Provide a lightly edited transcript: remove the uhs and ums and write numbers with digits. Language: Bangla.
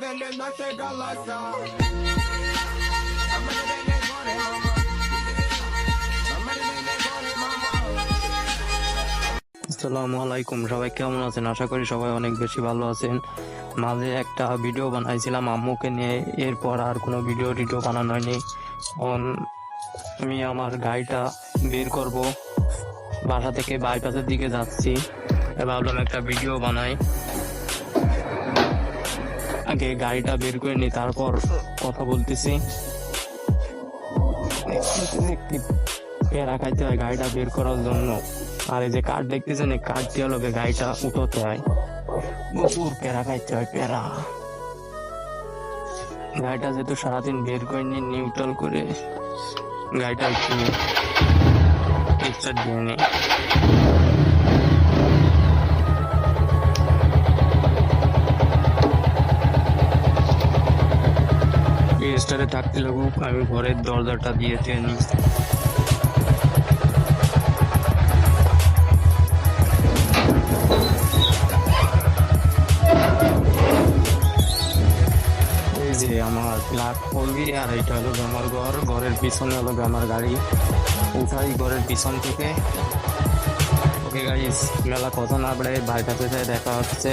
আসসালামু আলাইকুম, সবাই কেমন আছেন? আশা করি সবাই অনেক বেশি ভালো আছেন। মাঝে একটা ভিডিও বানাইছিলাম আম্মুকে নিয়ে, এরপর আর কোনো ভিডিও বানানো হয়নি। এখন আমি আমার গাড়িটা বের করব, বাসা থেকে বাইপাসের দিকে যাচ্ছি, ভাবলাম একটা ভিডিও বানাই। আগে গাড়িটা বের করে নি, তারপর কথা বলতেছি। প্যারা খাইতে হয় গাড়িটা বের করার জন্য। আর এই যে কাঠ দেখতেছেন, এই কাঠ দিয়ে লোকে গাড়িটা উঠোতে হয়, প্রচুর প্যারা খাইতে হয়। প্যারা গাড়িটা যেহেতু সারাদিন বের করে নিয়ে নিউট্রাল করে গাড়িটা একটু স্টার্ট দিয়ে নিই। স্টারে থাকতে লাগুক, আমি ঘরের দরজাটা দিয়ে নিই। এই যে আমার প্লাগ করবি, আর এটা হলো আমার ঘর, ঘরের পিছনে হলো আমার গাড়ি। উঠাই ঘরের পিছন থেকে। ওকে গাইস, মেলা কথা না বেড়ে ভাই কাছে দেখা হচ্ছে।